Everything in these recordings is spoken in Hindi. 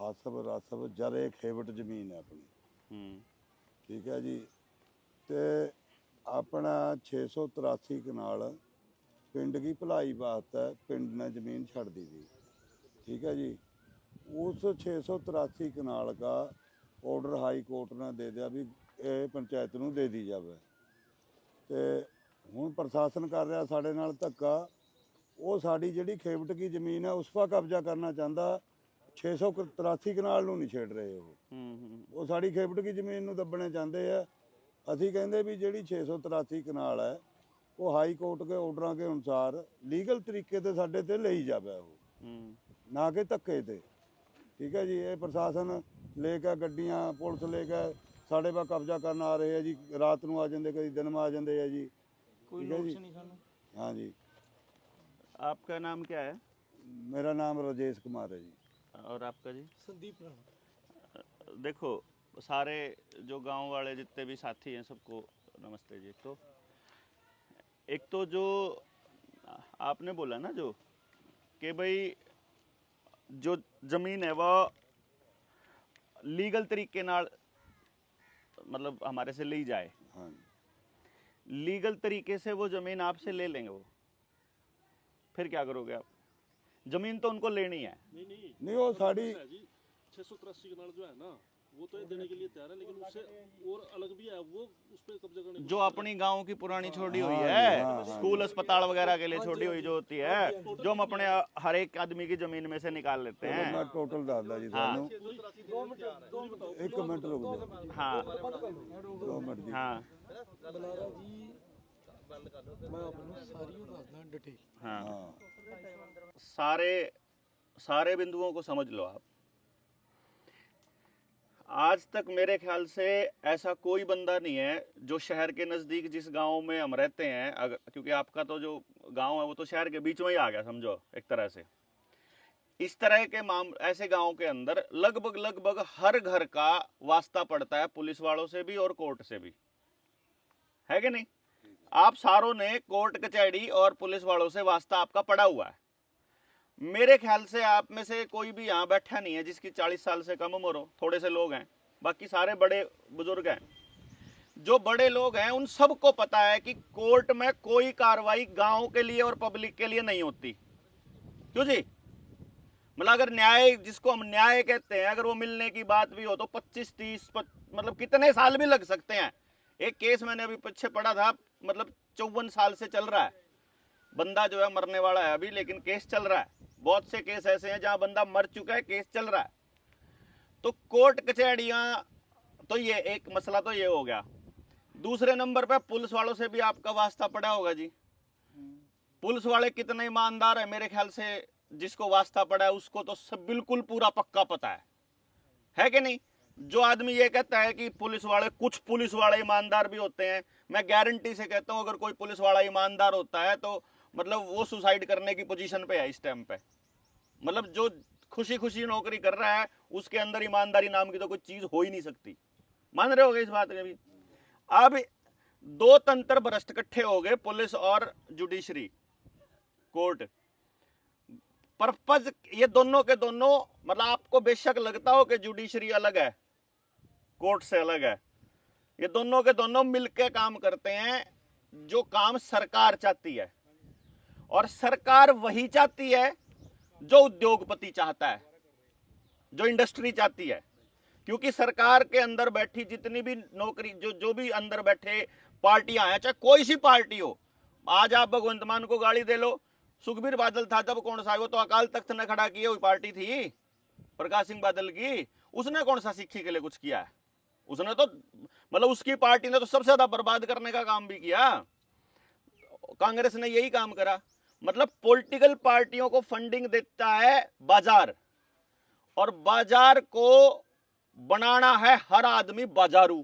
ਆਸਬ ਰਾਸਬ ਜਰੇ ਖੇਵਟ ਜ਼ਮੀਨ ਹੈ ਆਪਣੀ। ਠੀਕ ਹੈ ਜੀ। ਤੇ ਆਪਣਾ 683 ਕਨਾਲ ਪਿੰਡ ਦੀ ਭਲਾਈ ਵਾਸਤੇ ਪਿੰਡ ਨੇ ਜ਼मीन ਛੱਡ दी थी। ठीक है जी। उस 683 कनाल का ऑर्डर हाई कोर्ट ने दे दिया भी ये पंचायत नूं दे दी जाए। तो हुण प्रशासन कर रहा साडे नाल धक्का, वो साडी जिहड़ी खेवट की ज़मीन है उस पर कब्जा करना चाहता। 683 कनाल नूं नहीं छेड़ रहे वो साडी खेवट की ज़मीन नूं दबने चाहते हैं। असीं कहंदे भी जिहड़ी 683 कनाल है वो हाई कोर्ट के ऑर्डर के अनुसार लीगल तरीके से साडे ते लई जावे, वो ना कि धक्के ते। ठीक है जी। ये प्रशासन लेके गड्डियां पुलिस लेके साढ़े पर कब्जा करना आ रहे हैं जी। रात नूं आ जाते, कभी दिन में आ जाते हैं जी। ठीक है जी। हाँ जी। आपका नाम क्या है? मेरा नाम राजेश कुमार है जी। और आपका जी? संदीप राणा। देखो, सारे जो गांव वाले जितने भी साथी हैं सबको नमस्ते जी। तो एक तो जो आपने बोला ना, जो कि भाई जो ज़मीन है वो लीगल तरीके नाल मतलब हमारे से ली जाए। हाँ। लीगल तरीके से वो ज़मीन आपसे ले लेंगे, वो फिर क्या करोगे आप? ज़मीन तो उनको लेनी है। नहीं वो साड़ी 683 कनाल जो है ना वो तो ये देने के लिए तैयार है, लेकिन उससे और अलग भी है, वो उस पे कब्जा करने जो अपनी गांव की पुरानी छोड़ी हुई है, स्कूल अस्पताल वगैरह के लिए छोड़ी हुई जो होती है, जो हम अपने हर एक आदमी की जमीन में से निकाल लेते हैं। मैं टोटल दसदा जी थानू। 1 मिनट रुक जाओ। हाँ 2 मिनट जी। हाँ बलारा जी मैं आपको सारी दसदा डिटेल। हाँ सारे सारे बिंदुओं को समझ लो आप। आज तक मेरे ख्याल से ऐसा कोई बंदा नहीं है जो शहर के नज़दीक जिस गांव में हम रहते हैं, अगर क्योंकि आपका तो जो गांव है वो तो शहर के बीच में ही आ गया समझो एक तरह से। इस तरह के ऐसे गांव के अंदर लगभग हर घर का वास्ता पड़ता है पुलिस वालों से भी और कोर्ट से भी, है कि नहीं? आप सारों ने कोर्ट कचहरी और पुलिस वालों से वास्ता आपका पड़ा हुआ है। मेरे ख्याल से आप में से कोई भी यहाँ बैठा नहीं है जिसकी 40 साल से कम उम्र हो। थोड़े से लोग हैं, बाकी सारे बड़े बुजुर्ग हैं। जो बड़े लोग हैं उन सबको पता है कि कोर्ट में कोई कार्रवाई गांव के लिए और पब्लिक के लिए नहीं होती। क्यों जी? मतलब अगर न्याय, जिसको हम न्याय कहते हैं, अगर वो मिलने की बात भी हो तो 25-30 मतलब कितने साल भी लग सकते हैं। एक केस मैंने अभी पीछे पढ़ा था, मतलब 54 साल से चल रहा है। बंदा जो है मरने वाला है अभी, लेकिन केस चल रहा है। बहुत से केस ऐसे हैं जहां बंदा मर चुका है, केस चल रहा है। तो कोर्ट कचहरियां, तो ये एक मसला तो ये हो गया। दूसरे नंबर पे पुलिस वालों से भी आपका वास्ता पड़ा होगा जी। पुलिस वाले कितने ईमानदार है? मेरे ख्याल से जिसको वास्ता पड़ा है उसको तो सब बिल्कुल पूरा पक्का पता है कि नहीं? जो आदमी ये कहता है कि पुलिस वाले, कुछ पुलिस वाले ईमानदार भी होते हैं, मैं गारंटी से कहता हूं अगर कोई पुलिस वाला ईमानदार होता है तो मतलब वो सुसाइड करने की पोजीशन पे है इस टाइम पे। मतलब जो खुशी खुशी नौकरी कर रहा है उसके अंदर ईमानदारी नाम की तो कोई चीज हो ही नहीं सकती। मान रहे होगे इस बात में भी? अब दो तंत्र भ्रष्ट इकट्ठे हो गए, पुलिस और जुडिशरी, कोर्ट। पर्पज ये दोनों के दोनों, मतलब आपको बेशक लगता हो कि जुडिशरी अलग है, कोर्ट से अलग है, ये दोनों के दोनों मिलकर काम करते हैं जो काम सरकार चाहती है। और सरकार वही चाहती है जो उद्योगपति चाहता है, जो इंडस्ट्री चाहती है। क्योंकि सरकार के अंदर बैठी जितनी भी नौकरी, जो भी अंदर बैठे पार्टियां हैं, चाहे कोई सी पार्टी हो, आज आप भगवंत मान को गाली दे लो, सुखबीर बादल था जब, कौन सा, वो तो अकाल तख्त ने खड़ा किए हुई पार्टी थी प्रकाश सिंह बादल की। उसने कौन सा सिक्खी के लिए कुछ किया है? उसने तो मतलब उसकी पार्टी ने तो सबसे ज्यादा बर्बाद करने का काम भी किया। कांग्रेस ने यही काम करा। मतलब पॉलिटिकल पार्टियों को फंडिंग देता है बाजार, और बाजार को बनाना है हर आदमी बाजारू।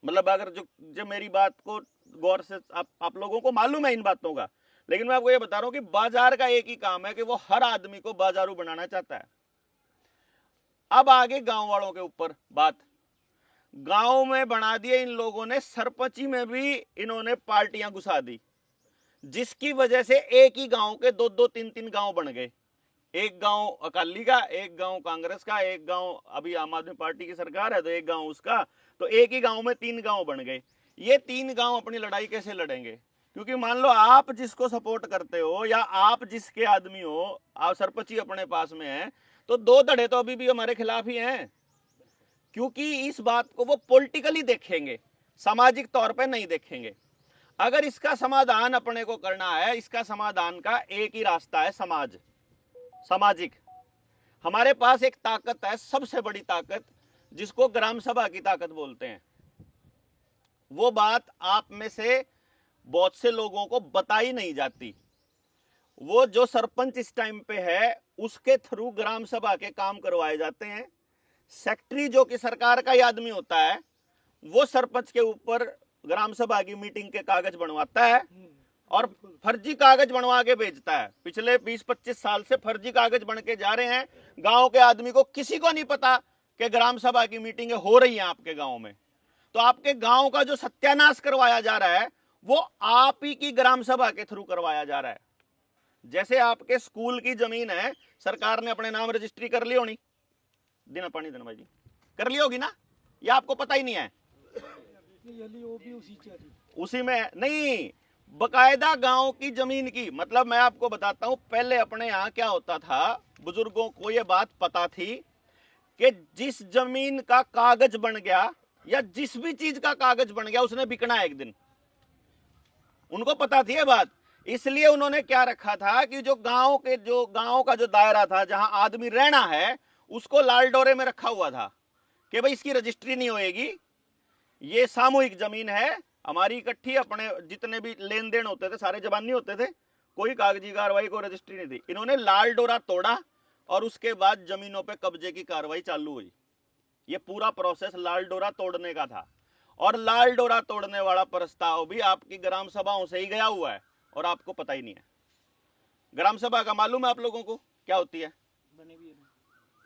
मतलब अगर जो मेरी बात को गौर से आप लोगों को मालूम है इन बातों का, लेकिन मैं आपको ये बता रहा हूं कि बाजार का एक ही काम है कि वो हर आदमी को बाजारू बनाना चाहता है। अब आगे गांव वालों के ऊपर बात। गांव में बना दिए इन लोगों ने, सरपंची में भी इन्होंने पार्टियां घुसा दी, जिसकी वजह से एक ही गांव के 2-2, 3-3 गांव बन गए। एक गांव अकाली का, एक गांव कांग्रेस का, एक गांव अभी आम आदमी पार्टी की सरकार है तो एक गांव उसका, तो एक ही गांव में 3 गांव बन गए। ये 3 गांव अपनी लड़ाई कैसे लड़ेंगे? क्योंकि मान लो आप जिसको सपोर्ट करते हो या आप जिसके आदमी हो, आप सरपंच ही अपने पास में है, तो 2 धड़े तो अभी भी हमारे खिलाफ ही हैं, क्योंकि इस बात को वो पॉलिटिकली देखेंगे, सामाजिक तौर पे नहीं देखेंगे। अगर इसका समाधान अपने को करना है, इसका समाधान का एक ही रास्ता है, सामाजिक। हमारे पास एक ताकत है, सबसे बड़ी ताकत, जिसको ग्राम सभा की ताकत बोलते हैं। वो बात आप में से बहुत से लोगों को बताई नहीं जाती। वो जो सरपंच इस टाइम पे है उसके थ्रू ग्राम सभा के काम करवाए जाते हैं। सेक्रेटरी जो कि सरकार का ही आदमी होता है, वो सरपंच के ऊपर ग्राम सभा की मीटिंग के कागज बनवाता है और फर्जी कागज बनवा के भेजता है। पिछले 20-25 साल से फर्जी कागज बन के जा रहे हैं। गांव के आदमी को किसी को नहीं पता कि ग्राम सभा की मीटिंगें हो रही हैं आपके गांव में। तो आपके गांव का जो सत्यानाश करवाया जा रहा है वो आप ही की ग्राम सभा के थ्रू करवाया जा रहा है। जैसे आपके स्कूल की जमीन है, सरकार ने अपने नाम रजिस्ट्री कर ली होनी, दिन पानी दिन भाई जी कर ली होगी ना, या आपको पता ही नहीं है? उसी में नहीं, बकायदा गांव की जमीन की। मतलब मैं आपको बताता हूं, पहले अपने यहाँ क्या होता था, बुजुर्गों को यह बात पता थी कि जिस जमीन का कागज बन गया या जिस भी चीज का कागज बन गया उसने बिकना है एक दिन। उनको पता थी ये बात, इसलिए उन्होंने क्या रखा था कि जो गांव का जो दायरा था, जहां आदमी रहना है, उसको लाल डोरे में रखा हुआ था कि भाई इसकी रजिस्ट्री नहीं होएगी, ये सामूहिक जमीन है हमारी इकट्ठी, अपने जितने भी लेन देन होते थे सारे जबानी होते थे, कोई कागजी कार्रवाई को रजिस्ट्री नहीं थी। इन्होंने लाल डोरा तोड़ा और उसके बाद जमीनों पे कब्जे की कार्रवाई चालू हुई। ये पूरा प्रोसेस लाल डोरा तोड़ने का था, और लाल डोरा तोड़ने वाला प्रस्ताव भी आपकी ग्राम सभाओं से ही गया हुआ है और आपको पता ही नहीं है। ग्राम सभा का मालूम है आप लोगों को क्या होती है?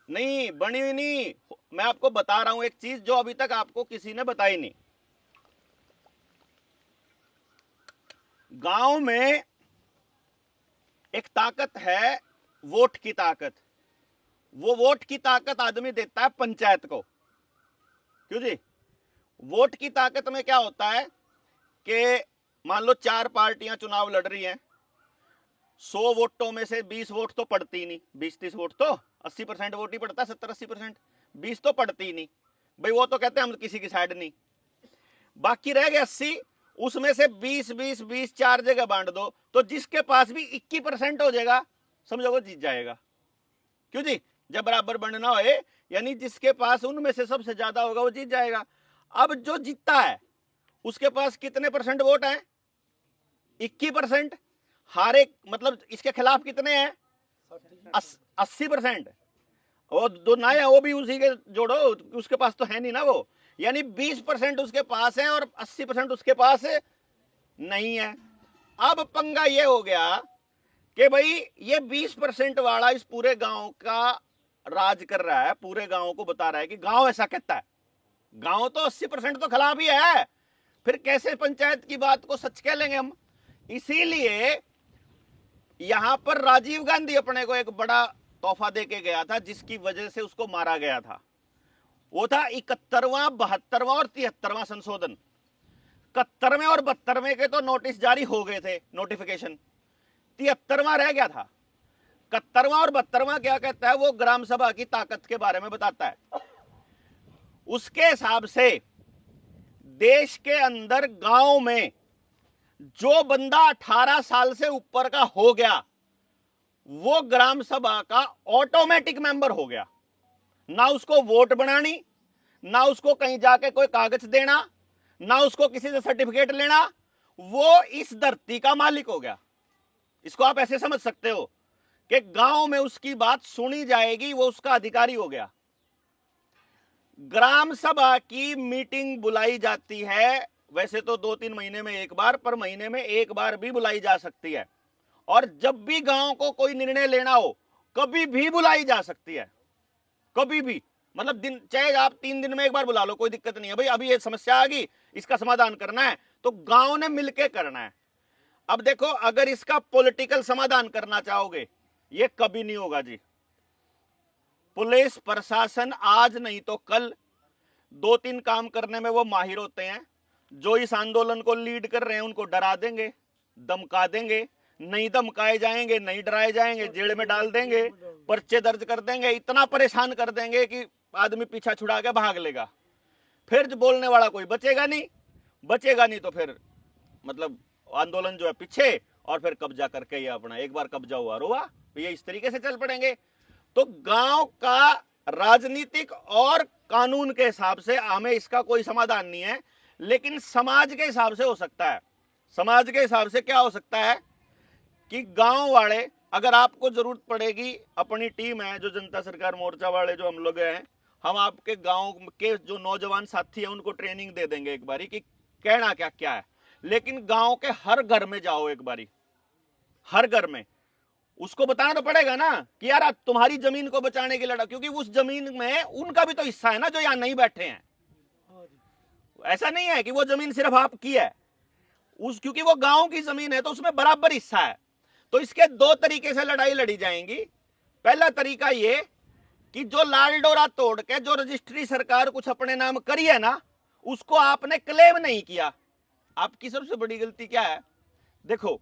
नहीं, बनी हुई नहीं। मैं आपको बता रहा हूं एक चीज जो अभी तक आपको किसी ने बताई नहीं। गांव में एक ताकत है, वोट की ताकत। वो वोट की ताकत आदमी देता है पंचायत को। क्यों जी? वोट की ताकत में क्या होता है कि मान लो 4 पार्टियां चुनाव लड़ रही हैं, 100 वोटों में से 20 वोट तो पड़ती ही नहीं, 20-30 वोट तो 80% वोट ही पड़ता है, 70-80%, 20 तो पड़ती ही नहीं भाई। वो तो कहते हैं हम किसी की साइड नहीं। बाकी रह गए 80, उसमें से 20-20-20 4 जगह बांट दो, तो जिसके पास भी 21% हो जाएगा समझो वो जीत जाएगा। क्यों जी? जब बराबर बनना हो, यानी जिसके पास उनमें से सबसे ज्यादा होगा वो जीत जाएगा। अब जो जीतता है उसके पास कितने परसेंट वोट हैं? 21%। हारे मतलब इसके खिलाफ कितने हैं? 80%। वो दो ना है, वो भी उसी के जोड़ो, उसके पास तो है नहीं ना वो, यानी 20% उसके पास है और 80% उसके पास नहीं है। अब पंगा ये हो गया कि भाई ये 20% वाला इस पूरे गांव का राज कर रहा है, पूरे गांव को बता रहा है कि गांव ऐसा कहता है। गांव तो 80% तो खिलाफ ही है, फिर कैसे पंचायत की बात को सच कह लेंगे हम? इसीलिए यहां पर राजीव गांधी अपने को एक बड़ा तोहफा देके गया था, जिसकी वजह से उसको मारा गया था। वो था 71वां, 72वां और 73वां संशोधन। 71वें और 72वें के तो नोटिस जारी हो गए थे, नोटिफिकेशन। 73वां रह गया था। 71वां और 72वां क्या कहता है? वो ग्राम सभा की ताकत के बारे में बताता है। उसके हिसाब से देश के अंदर गांव में जो बंदा 18 साल से ऊपर का हो गया वो ग्राम सभा का ऑटोमेटिक मेंबर हो गया। ना उसको वोट बनानी, ना उसको कहीं जाके कोई कागज देना, ना उसको किसी से सर्टिफिकेट लेना, वो इस धरती का मालिक हो गया। इसको आप ऐसे समझ सकते हो कि गांव में उसकी बात सुनी जाएगी, वो उसका अधिकारी हो गया। ग्राम सभा की मीटिंग बुलाई जाती है, वैसे तो 2-3 महीने में एक बार, पर महीने में एक बार भी बुलाई जा सकती है। और जब भी गांव को कोई निर्णय लेना हो कभी भी बुलाई जा सकती है, कभी भी। मतलब दिन चाहे आप 3 दिन में एक बार बुला लो, कोई दिक्कत नहीं है। भाई अभी ये समस्या आ गई, इसका समाधान करना है, तो गांव ने मिलकर करना है। अब देखो, अगर इसका पॉलिटिकल समाधान करना चाहोगे ये कभी नहीं होगा जी। पुलिस प्रशासन आज नहीं तो कल 2-3 काम करने में वो माहिर होते हैं। जो इस आंदोलन को लीड कर रहे हैं उनको डरा देंगे, धमका देंगे, नहीं धमकाए जाएंगे, नहीं डराए जाएंगे, जेल में डाल देंगे, पर्चे दर्ज कर देंगे, इतना परेशान कर देंगे कि आदमी पीछा छुड़ा के भाग लेगा। फिर जो बोलने वाला कोई बचेगा नहीं तो फिर मतलब आंदोलन जो है पीछे, और फिर कब्जा करके ये अपना एक बार कब्जा हुआ रोवा, तो ये इस तरीके से चल पड़ेंगे। तो गांव का राजनीतिक और कानून के हिसाब से हमें इसका कोई समाधान नहीं है, लेकिन समाज के हिसाब से हो सकता है। समाज के हिसाब से क्या हो सकता है कि गांव वाले, अगर आपको जरूरत पड़ेगी, अपनी टीम है जो जनता सरकार मोर्चा वाले जो हम लोग हैं, हम आपके गांव के जो नौजवान साथी हैं उनको ट्रेनिंग दे देंगे एक बारी कि कहना क्या क्या है। लेकिन गांव के हर घर में जाओ एक बारी, हर घर में उसको बताना तो पड़ेगा ना कि यार तुम्हारी जमीन को बचाने की लड़ा, क्योंकि उस जमीन में उनका भी तो हिस्सा है ना जो यहां नहीं बैठे हैं। ऐसा नहीं है कि वो जमीन सिर्फ आपकी है, क्योंकि वो गांव की जमीन है तो उसमें बराबर हिस्सा है। तो इसके 2 तरीके से लड़ाई लड़ी जाएंगी। पहला तरीका ये कि जो लाल डोरा तोड़ के जो रजिस्ट्री सरकार कुछ अपने नाम करी है ना, उसको आपने क्लेम नहीं किया। आपकी सबसे बड़ी गलती क्या है? देखो,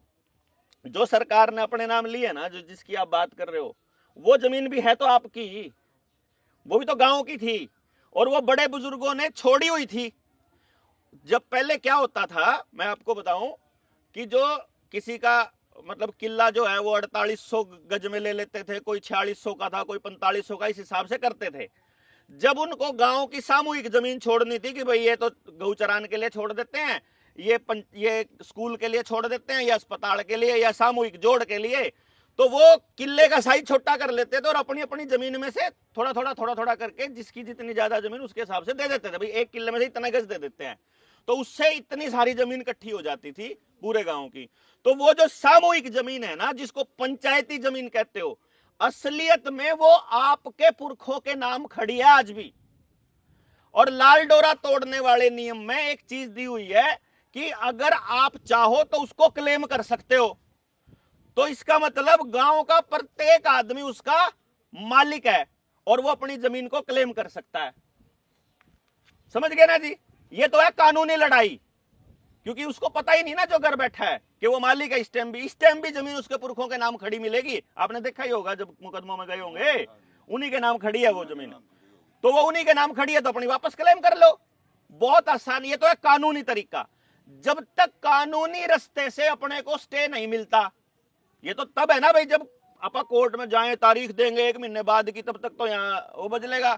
जो सरकार ने अपने नाम ली है ना, जो जिसकी आप बात कर रहे हो, वो जमीन भी है तो आपकी, वो भी तो गांव की थी, और वो बड़े बुजुर्गों ने छोड़ी हुई थी। जब पहले क्या होता था, मैं आपको बताऊं कि जो किसी का मतलब किला जो है वो 4800 गज में ले लेते थे, कोई 4600 का था, कोई 4500 का, इस हिसाब से करते थे। जब उनको गांव की सामूहिक जमीन छोड़नी थी कि भाई ये तो गौ चरान के लिए छोड़ देते हैं, ये स्कूल के लिए छोड़ देते हैं, या अस्पताल के लिए, या सामूहिक जोड़ के लिए, तो वो किले का साइज छोटा कर लेते थे और अपनी अपनी जमीन में से थोड़ा थोड़ा करके जिसकी जितनी ज्यादा जमीन उसके हिसाब से दे देते थे। भाई 1 किले में से इतना गज दे देते हैं, तो उससे इतनी सारी जमीन इकट्ठी हो जाती थी पूरे गांव की। तो वो जो सामूहिक जमीन है ना, जिसको पंचायती जमीन कहते हो, असलियत में वो आपके पुरखों के नाम खड़ी है आज भी। और लाल डोरा तोड़ने वाले नियम में एक चीज दी हुई है कि अगर आप चाहो तो उसको क्लेम कर सकते हो। तो इसका मतलब गांव का प्रत्येक आदमी उसका मालिक है और वो अपनी जमीन को क्लेम कर सकता है। समझ गए ना जी? ये तो है कानूनी लड़ाई, क्योंकि उसको पता ही नहीं ना जो घर बैठा है कि वो मालिक है। इस टाइम भी जमीन उसके पुरखों के नाम खड़ी मिलेगी। आपने देखा ही होगा जब मुकदमों में गए होंगे, उन्हीं के नाम खड़ी है वो जमीन, तो वो उन्हीं के नाम खड़ी है तो अपनी वापस क्लेम कर लो। बहुत आसान, ये तो है कानूनी तरीका। जब तक कानूनी रास्ते से अपने को स्टे नहीं मिलता, ये तो तब है ना भाई जब आप कोर्ट में जाएं, तारीख देंगे 1 महीने बाद की, तब तक तो यहाँ वो बदलेगा।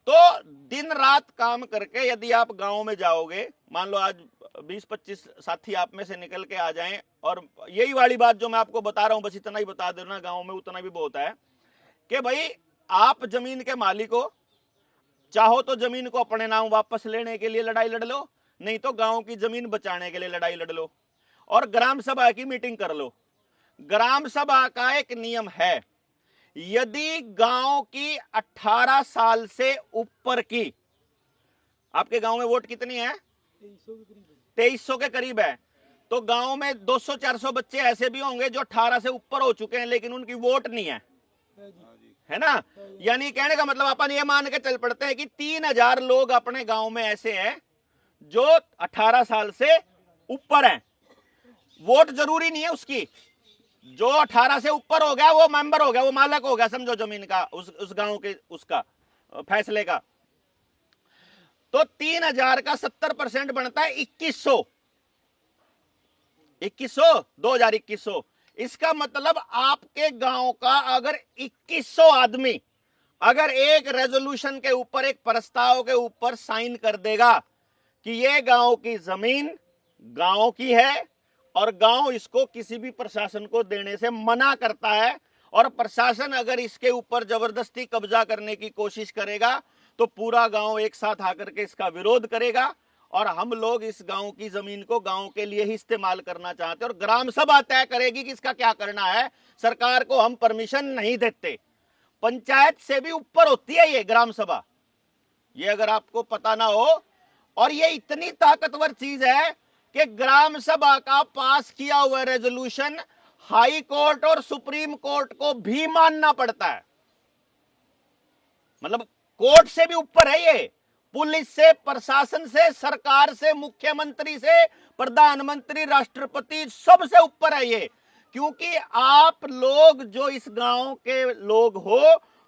तो दिन रात काम करके यदि आप गांव में जाओगे, मान लो आज 20-25 साथी आप में से निकल के आ जाएं, और यही वाली बात जो मैं आपको बता रहा हूं, बस इतना ही बता देना, गांव में उतना भी बहुत है कि भाई आप जमीन के मालिक हो, चाहो तो जमीन को अपने नाम वापस लेने के लिए लड़ाई लड़ लो, नहीं तो गांव की जमीन बचाने के लिए लड़ाई लड़ लो, और ग्राम सभा की मीटिंग कर लो। ग्राम सभा का एक नियम है, यदि गांव की 18 साल से ऊपर की, आपके गांव में वोट कितनी है? 2300 के करीब है। तो गांव में 200-400 बच्चे ऐसे भी होंगे जो 18 से ऊपर हो चुके हैं लेकिन उनकी वोट नहीं है ना? यानी कहने का मतलब अपन ये मान के चल पड़ते हैं कि 3000 लोग अपने गांव में ऐसे हैं जो 18 साल से ऊपर हैं। वोट जरूरी नहीं है उसकी, जो 18 से ऊपर हो गया वो मेंबर हो गया, वो मालिक हो गया, समझो जमीन का, उस गांव के उसका फैसले का। तो 3000 का 70% बनता है 2100, 2100 इसका मतलब आपके गांव का अगर 2100 आदमी अगर एक रेजोल्यूशन के ऊपर, एक प्रस्ताव के ऊपर साइन कर देगा कि ये गांव की जमीन गांव की है और गांव इसको किसी भी प्रशासन को देने से मना करता है, और प्रशासन अगर इसके ऊपर जबरदस्ती कब्जा करने की कोशिश करेगा तो पूरा गांव एक साथ आकर के इसका विरोध करेगा, और हम लोग इस गांव की जमीन को गांव के लिए ही इस्तेमाल करना चाहते हैं, और ग्राम सभा तय करेगी कि इसका क्या करना है। सरकार को हम परमिशन नहीं देते। पंचायत से भी ऊपर होती है ये ग्राम सभा, ये अगर आपको पता ना हो। और ये इतनी ताकतवर चीज है कि ग्राम सभा का पास किया हुआ रेजोल्यूशन हाई कोर्ट और सुप्रीम कोर्ट को भी मानना पड़ता है। मतलब कोर्ट से भी ऊपर है ये, पुलिस से, प्रशासन से, सरकार से, मुख्यमंत्री से, प्रधानमंत्री, राष्ट्रपति, सबसे ऊपर है ये। क्योंकि आप लोग जो इस गांव के लोग हो,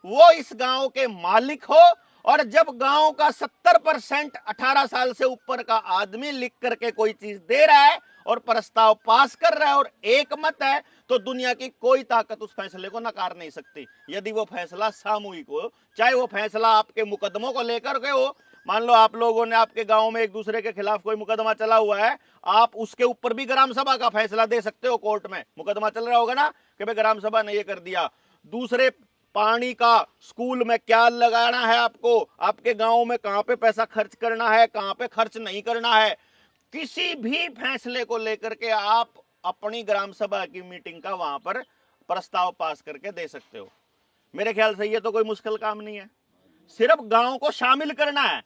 वो इस गांव के मालिक हो, और जब गांव का 70% 18 साल से ऊपर का आदमी लिख करके कोई चीज दे रहा है और प्रस्ताव पास कर रहा है और एक मत है, तो दुनिया की कोई ताकत उस फैसले को नकार नहीं सकती। यदि वो फैसला सामूहिक हो, चाहे वो फैसला आपके मुकदमों को लेकर के हो। मान लो आप लोगों ने आपके गांव में एक दूसरे के खिलाफ कोई मुकदमा चला हुआ है, आप उसके ऊपर भी ग्राम सभा का फैसला दे सकते हो। कोर्ट में मुकदमा चल रहा होगा ना कि भाई ग्राम सभा ने ये कर दिया। दूसरे पानी का स्कूल में क्या लगाना है, आपको आपके गांव में कहां पे पैसा खर्च करना है, कहां पे खर्च नहीं करना है, किसी भी फैसले को लेकर के आप अपनी ग्राम सभा की मीटिंग का वहां पर प्रस्ताव पास करके दे सकते हो। मेरे ख्याल से ये तो कोई मुश्किल काम नहीं है, सिर्फ गांव को शामिल करना है।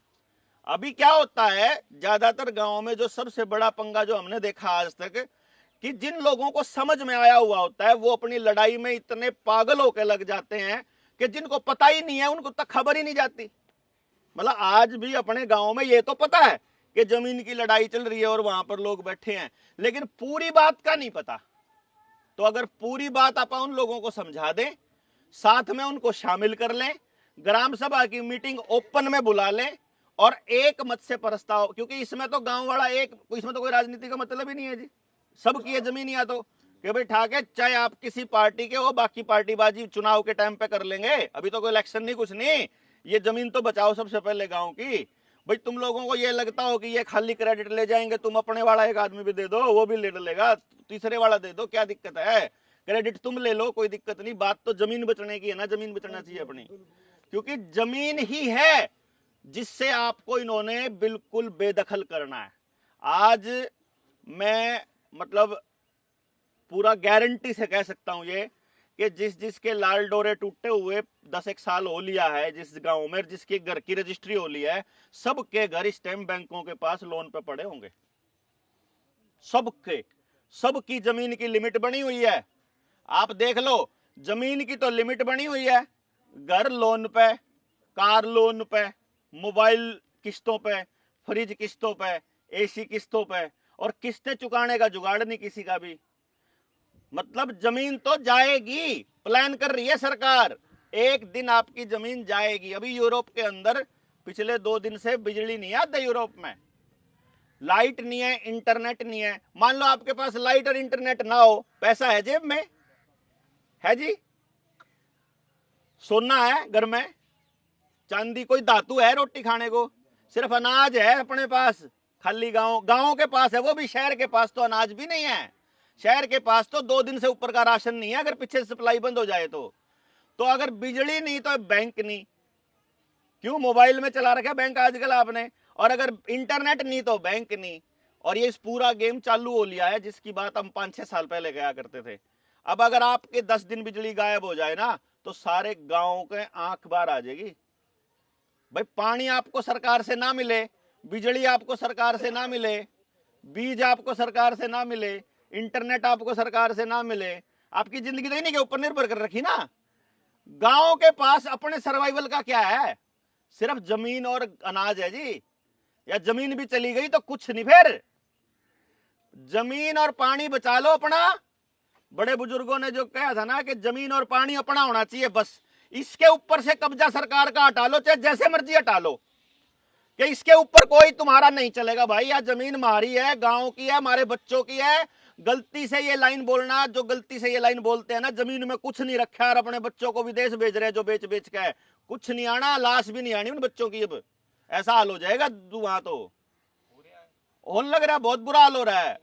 अभी क्या होता है, ज्यादातर गांवों में जो सबसे बड़ा पंगा जो हमने देखा आज तक, कि जिन लोगों को समझ में आया हुआ होता है वो अपनी लड़ाई में इतने पागल होकर लग जाते हैं कि जिनको पता ही नहीं है उनको तक खबर ही नहीं जाती। मतलब आज भी अपने गांव में ये तो पता है कि जमीन की लड़ाई चल रही है और वहां पर लोग बैठे हैं, लेकिन पूरी बात का नहीं पता। तो अगर पूरी बात आप उन लोगों को समझा दें, साथ में उनको शामिल कर लें, ग्राम सभा की मीटिंग ओपन में बुला लें और एक मत से प्रस्ताव, क्योंकि इसमें तो गांव वाला एक, इसमें तो कोई राजनीति का मतलब ही नहीं है जी, सबकी है जमीन। या तो कि भाई ठाके चाहे आप किसी पार्टी के हो, बाकी पार्टीबाजी चुनाव के टाइम पे कर लेंगे, अभी तो कोई इलेक्शन नहीं, कुछ नहीं, ये जमीन तो बचाओ सबसे पहले गांव की। भाई तुम लोगों को ये लगता हो कि ये खाली क्रेडिट ले जाएंगे, तुम अपने वाला एक आदमी भी दे दो, वो भी ले लेगा, तीसरे वाला दे दो, क्या दिक्कत है, क्रेडिट तुम ले लो, कोई दिक्कत नहीं। बात तो जमीन बचने की है ना, जमीन बचना चाहिए अपनी, क्योंकि जमीन ही है जिससे आपको इन्होंने बिल्कुल बेदखल करना है। आज मैं मतलब पूरा गारंटी से कह सकता हूं ये कि जिसके लाल डोरे टूटे हुए 10-1 साल हो लिया है, जिस गांव में जिसके घर की रजिस्ट्री हो ली है, सबके घर स्टैम्प बैंकों के पास लोन पे पड़े होंगे, सबकी जमीन की लिमिट बनी हुई है। आप देख लो, जमीन की तो लिमिट बनी हुई है, घर लोन पे, कार लोन पे, मोबाइल किस्तों पे, फ्रिज किस्तों पे, एसी किस्तों पे, और किस्तें चुकाने का जुगाड़ नहीं किसी का भी। मतलब जमीन तो जाएगी, प्लान कर रही है सरकार, एक दिन आपकी जमीन जाएगी। अभी यूरोप के अंदर पिछले 2 दिन से बिजली नहीं आती, यूरोप में लाइट नहीं है, इंटरनेट नहीं है। मान लो आपके पास लाइट और इंटरनेट ना हो, पैसा है जेब में, है जी, सोना है घर में, चांदी कोई धातु है रोटी खाने को, सिर्फ अनाज है अपने पास, खाली गांव के पास है, वो भी शहर के पास तो अनाज भी नहीं है, शहर के पास तो 2 दिन से ऊपर का राशन नहीं है अगर पीछे से सप्लाई बंद हो जाए तो अगर बिजली नहीं तो बैंक नहीं, क्यों मोबाइल में चला रखा बैंक आजकल आपने, और अगर इंटरनेट नहीं तो बैंक नहीं। और ये इस पूरा गेम चालू हो लिया है जिसकी बात हम 5-6 साल पहले कहा करते थे। अब अगर आपके 10 दिन बिजली गायब हो जाए ना तो सारे गांव के आंख बाहर आ जाएगी। भाई पानी आपको सरकार से ना मिले, बिजली आपको सरकार से ना मिले, बीज आपको सरकार से ना मिले, इंटरनेट आपको सरकार से ना मिले, आपकी जिंदगी तो इन्हीं के ऊपर निर्भर कर रखी ना। गांव के पास अपने सर्वाइवल का क्या है, सिर्फ जमीन और अनाज है जी, या जमीन भी चली गई तो कुछ नहीं, फिर जमीन और पानी बचा लो अपना। बड़े बुजुर्गों ने जो कहा था ना कि जमीन और पानी अपना होना चाहिए, बस इसके ऊपर से कब्जा सरकार का हटा लो, चाहे जैसे मर्जी हटा लो, कि इसके ऊपर कोई तुम्हारा नहीं चलेगा। भाई यार जमीन हमारी है, गांव की है, हमारे बच्चों की है। गलती से ये लाइन बोलना, जो गलती से ये लाइन बोलते हैं ना, जमीन में कुछ नहीं रखा और अपने बच्चों को विदेश भेज रहे हैं, जो बेच बेच के कुछ नहीं आना, लाश भी नहीं आनी उन बच्चों की। अब ऐसा हाल हो जाएगा वहां, तो होने लग रहा है, बहुत बुरा हाल हो रहा है,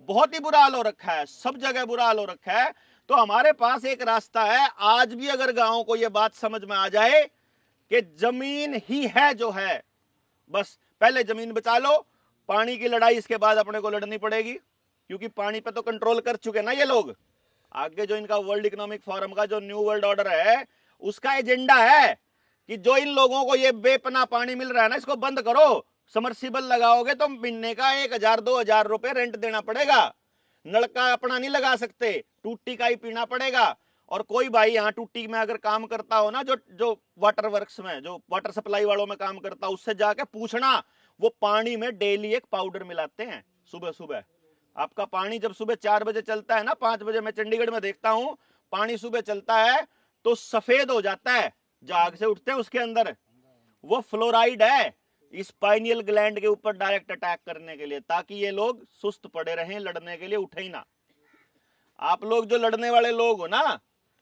बहुत ही बुरा हाल हो रखा है, सब जगह बुरा हाल हो रखा है। तो हमारे पास एक रास्ता है, आज भी अगर गांव को यह बात समझ में आ जाए कि जमीन ही है जो है, बस पहले जमीन बचा लो, पानी की लड़ाई इसके बाद अपने को लड़नी पड़ेगी, क्योंकि पानी पे तो कंट्रोल कर चुके ना ये लोग। आगे जो इनका वर्ल्ड इकोनॉमिक फोरम का जो न्यू वर्ल्ड ऑर्डर है, उसका एजेंडा है कि जो इन लोगों को ये बेपना पानी मिल रहा है ना, इसको बंद करो। समर्सिबल लगाओगे तो महीने का 1000-2000 रुपए रेंट देना पड़ेगा, नलका अपना नहीं लगा सकते, टूटी का ही पीना पड़ेगा। और कोई भाई यहाँ टूटी में अगर काम करता हो ना, जो वाटर वर्क्स में, जो वाटर सप्लाई वालों में काम करता हो, उससे जाके पूछना, वो पानी में डेली एक पाउडर मिलाते हैं सुबह सुबह। आपका पानी जब सुबह 4 बजे चलता है ना, 5 बजे मैं चंडीगढ़ में देखता हूं, पानी सुबह चलता है तो सफेद हो जाता है, जाग से उठते हैं उसके अंदर, वो फ्लोराइड है, इस पाइनियल ग्लैंड के ऊपर डायरेक्ट अटैक करने के लिए, ताकि ये लोग सुस्त पड़े रहें, लड़ने के लिए उठे ही ना। आप लोग जो लड़ने वाले लोग हो ना,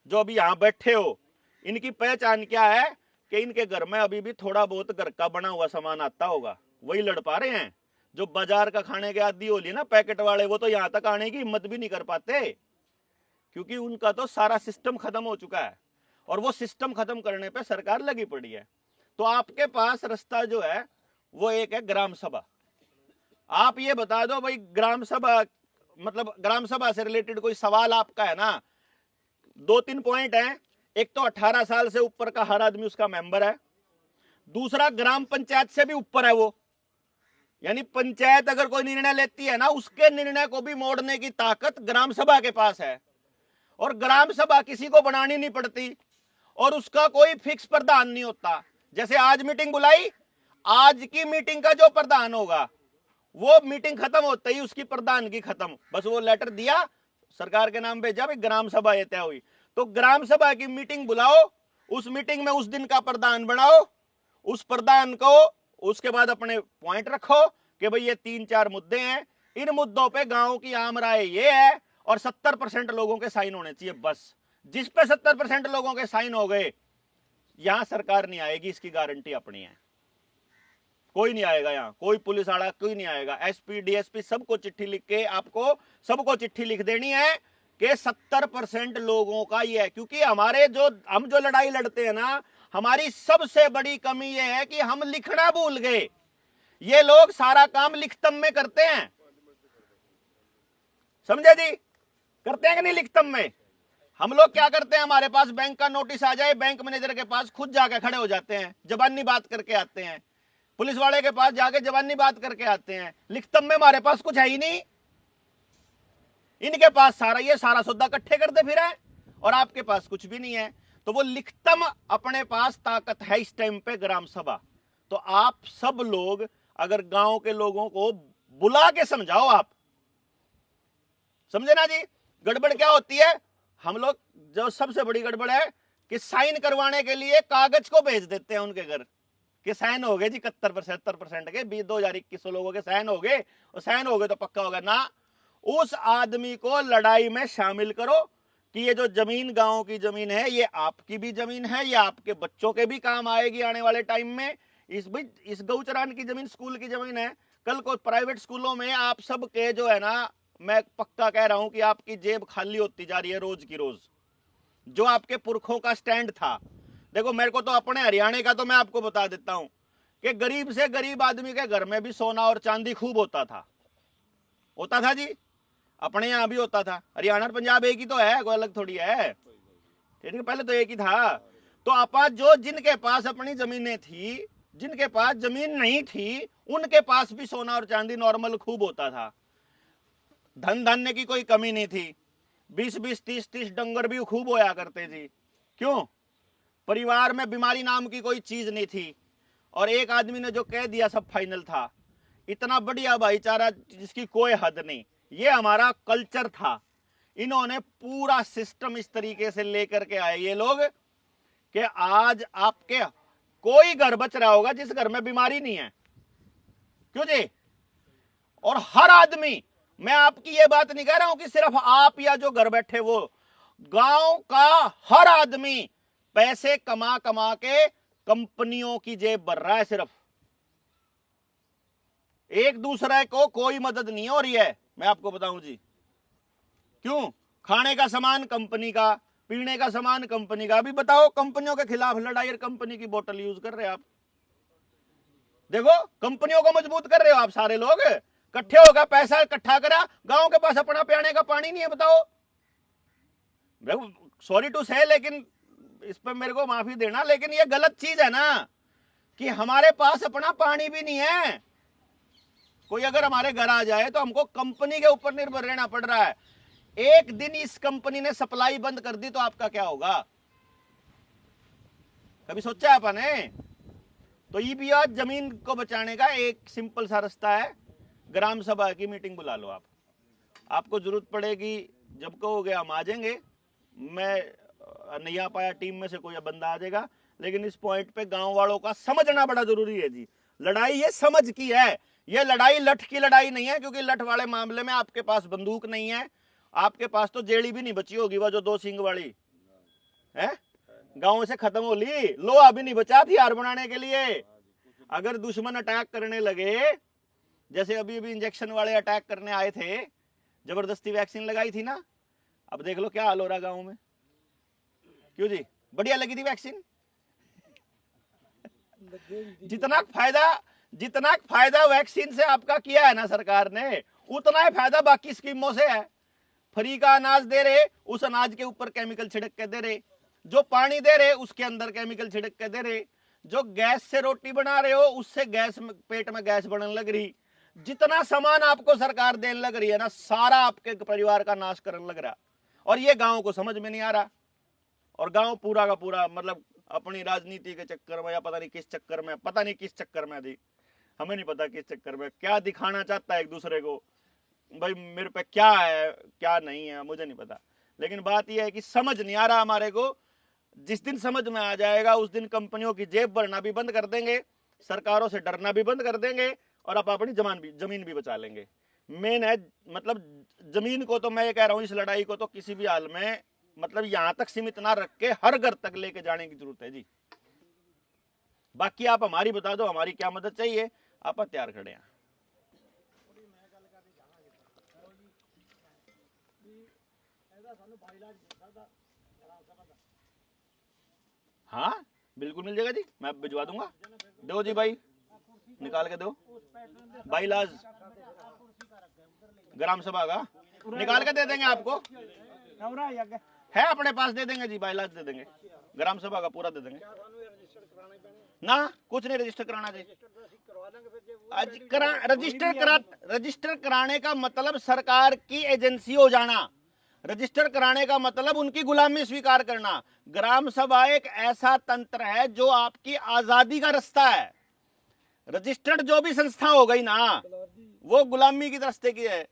जो अभी यहां बैठे हो, इनकी पहचान क्या है कि इनके घर में अभी भी थोड़ा बहुत घर का बना हुआ सामान आता होगा, वही लड़ पा रहे हैं। जो बाजार का खाने के आदी होली ना पैकेट वाले, वो तो यहां तक आने की हिम्मत भी नहीं कर पाते, क्योंकि उनका तो सारा सिस्टम खत्म हो चुका है, और वो सिस्टम खत्म करने पे सरकार लगी पड़ी है। तो आपके पास रास्ता जो है वो एक है ग्राम सभा। आप ये बता दो भाई, ग्राम सभा मतलब ग्राम सभा से रिलेटेड कोई सवाल आपका है ना, 2-3 पॉइंट हैं। एक तो 18 साल से ऊपर का हर आदमी उसका मेंबर है, दूसरा ग्राम पंचायत से भी ऊपर है वो, यानी पंचायत अगर कोई निर्णय लेती है ना, उसके निर्णय को भी मोड़ने की ताकत ग्राम सभा के पास है। और ग्राम सभा किसी को बनानी नहीं पड़ती, और उसका कोई फिक्स प्रधान नहीं होता। जैसे आज मीटिंग बुलाई, आज की मीटिंग का जो प्रधान होगा, वो मीटिंग खत्म होते ही उसकी प्रधान की खत्म, बस वो लेटर दिया, सरकार के नाम भेजा, भाई ग्राम सभा ये तय हुई। तो ग्राम सभा की मीटिंग बुलाओ, उस मीटिंग में उस दिन का प्रधान बनाओ, उस प्रधान को उसके बाद अपने पॉइंट रखो कि भाई ये 3-4 मुद्दे हैं, इन मुद्दों पे गांव की आम राय ये है, और 70% लोगों के साइन होने चाहिए बस। जिस पे 70% लोगों के साइन हो गए, यहां सरकार नहीं आएगी, इसकी गारंटी अपनी है। कोई नहीं आएगा यहाँ, कोई पुलिस वाला कोई नहीं आएगा। एसपी डीएसपी सबको चिट्ठी लिख के, आपको सबको चिट्ठी लिख देनी है कि 70% लोगों का ये है। क्योंकि हम जो लड़ाई लड़ते हैं ना, हमारी सबसे बड़ी कमी ये है कि हम लिखना भूल गए। ये लोग सारा काम लिखतम में करते हैं, समझे जी? करते हैं कि नहीं लिखतम में? हम लोग क्या करते हैं, हमारे पास बैंक का नोटिस आ जाए, बैंक मैनेजर के पास खुद जाके खड़े हो जाते हैं, जबानी बात करके आते हैं, पुलिस वाले के पास जाके जबानी बात करके आते हैं। लिखतम में हमारे पास कुछ है ही नहीं, इनके पास ये सारा सौदा इकट्ठे करते फिर है, और आपके पास कुछ भी नहीं है। तो वो लिखतम अपने पास ताकत है इस टाइम पे ग्राम सभा। तो आप सब लोग अगर गांव के लोगों को बुला के समझाओ, आप समझे ना जी? गड़बड़ क्या होती है, हम लोग जो सबसे बड़ी गड़बड़ है कि साइन करवाने के लिए कागज को भेज देते हैं उनके घर कि साइन हो गए जी 71-70% के, 2021 लोगों के साइन हो गए, और साइन हो गए तो पक्का होगा ना। उस आदमी को लड़ाई में शामिल करो कि ये जो जमीन गांव की जमीन है, ये आपकी भी जमीन है, ये आपके बच्चों के भी काम आएगी आने वाले टाइम में। इस गौचरान की जमीन स्कूल की जमीन है, कल को प्राइवेट स्कूलों में आप सब के जो है ना, मैं पक्का कह रहा हूं कि आपकी जेब खाली होती जा रही है रोज की रोज। जो आपके पुरखों का स्टैंड था, देखो मेरे को तो अपने हरियाणा का तो मैं आपको बता देता हूं कि गरीब से गरीब आदमी के घर में भी सोना और चांदी खूब होता था जी, अपने यहां भी होता था। हरियाणा और पंजाब एक ही तो है, कोई अलग थोड़ी है, ठीक है? पहले तो एक ही था। तो आपा जो जिनके पास अपनी जमीनें थी, जिनके पास जमीन नहीं थी, उनके पास भी सोना और चांदी नॉर्मल खूब होता था। धन धान्य की कोई कमी नहीं थी, 20-20, 30-30 डंगर भी खूब होया करते जी। क्यों? परिवार में बीमारी नाम की कोई चीज नहीं थी, और एक आदमी ने जो कह दिया सब फाइनल था। इतना बढ़िया भाईचारा जिसकी कोई हद नहीं, ये हमारा कल्चर था। इन्होंने पूरा सिस्टम इस तरीके से लेकर के आए ये लोग कि आज आपके कोई घर बच रहा होगा जिस घर में बीमारी नहीं है। क्यों जी? और हर आदमी, मैं आपकी ये बात नहीं कह रहा हूं कि सिर्फ आप या जो घर बैठे, वो गांव का हर आदमी पैसे कमा कमा के कंपनियों की जेब भर रहा है। सिर्फ एक दूसरे को कोई मदद नहीं हो रही है, मैं आपको बताऊं जी। क्यों? खाने का सामान कंपनी का, पीने का सामान कंपनी का। अभी बताओ, कंपनियों के खिलाफ लड़ाई और कंपनी की बोतल यूज कर रहे हो आप। देखो, कंपनियों को मजबूत कर रहे हो आप सारे लोग, इकट्ठे होगा, पैसा इकट्ठा करा, गांव के पास अपना पीने का पानी नहीं है। बताओ, सॉरी टू से, लेकिन इस पर मेरे को माफी देना, लेकिन ये गलत चीज है ना कि हमारे पास अपना पानी भी नहीं है। कोई अगर हमारे घर आ जाए तो हमको कंपनी के ऊपर निर्भर रहना पड़ रहा है। एक दिन इस कंपनी ने सप्लाई बंद कर दी तो आपका क्या होगा? कभी सोचा है अपन ने? तो ईपीओ जमीन को बचाने का एक सिंपल सा रास्ता है, ग्राम सभा की मीटिंग बुला लो आप। आपको जरूरत पड़ेगी, जब कहोगे हम आ जाएंगे। मैं नहीं आ पाया, टीम में से कोई बंदा आ जाएगा। लेकिन इस पॉइंट पे गांव वालों का समझना बड़ा जरूरी है जी। लड़ाई ये समझ की है, ये लड़ाई लठ की लड़ाई नहीं है, क्योंकि लठ वाले मामले में आपके पास बंदूक नहीं है, आपके पास तो जेड़ी भी नहीं बची होगी, वो जो 2 सींग वाली है गांव से खत्म हो ली। लोहा भी नहीं बचा हथियार बनाने के लिए। अगर दुश्मन अटैक करने लगे, जैसे अभी अभी इंजेक्शन वाले अटैक करने आए थे, जबरदस्ती वैक्सीन लगाई थी ना, अब देख लो क्या हाल हो रहा गांव में। क्यों जी, बढ़िया लगी थी वैक्सीन? जितना फायदा वैक्सीन से आपका किया है ना सरकार ने, उतना ही फायदा बाकी स्कीमों से है। फ्री का अनाज दे रहे, उस अनाज के ऊपर केमिकल छिड़क के दे रहे, जो पानी दे रहे उसके अंदर केमिकल छिड़क के दे रहे, जो गैस से रोटी बना रहे हो उससे गैस में, पेट में गैस बनने लग रही। जितना सामान आपको सरकार देने लग रही है ना, सारा आपके परिवार का नाश करने लग रहा। और ये गांव को समझ में नहीं आ रहा। और गांव पूरा का पूरा मतलब अपनी राजनीति के चक्कर में, या पता नहीं किस चक्कर में थी, हमें नहीं पता किस चक्कर में, क्या दिखाना चाहता है एक दूसरे को, भाई मेरे पे क्या है क्या नहीं है मुझे नहीं पता। लेकिन बात यह है कि समझ नहीं आ रहा हमारे को। जिस दिन समझ में आ जाएगा उस दिन कंपनियों की जेब भरना भी बंद कर देंगे, सरकारों से डरना भी बंद कर देंगे, और आप अपनी जमीन भी बचा लेंगे। मेन है मतलब जमीन को तो मैं ये कह रहा हूं, इस लड़ाई को तो किसी भी हाल में मतलब यहां तक सीमित ना रख के हर घर तक लेके जाने की जरूरत है जी। बाकी आप हमारी बता दो, हमारी क्या मदद चाहिए, आप तैयार खड़े हैं। हाँ बिल्कुल मिल जाएगा जी, मैं भिजवा दूंगा। दो जी भाई, निकाल के दो। बाईलाज ग्राम सभा का निकाल के दे देंगे आपको, है अपने पास, दे देंगे जी, बाईलाज दे देंगे, ग्राम सभा का पूरा दे देंगे ना। कुछ नहीं रजिस्टर कराना जी, रजिस्टर कराने का मतलब सरकार की एजेंसी हो जाना। रजिस्टर कराने का मतलब उनकी गुलामी स्वीकार करना। ग्राम सभा एक ऐसा तंत्र है जो आपकी आजादी का रास्ता है। रजिस्टर्ड जो भी संस्था हो गई ना, वो गुलामी की रास्ते की है।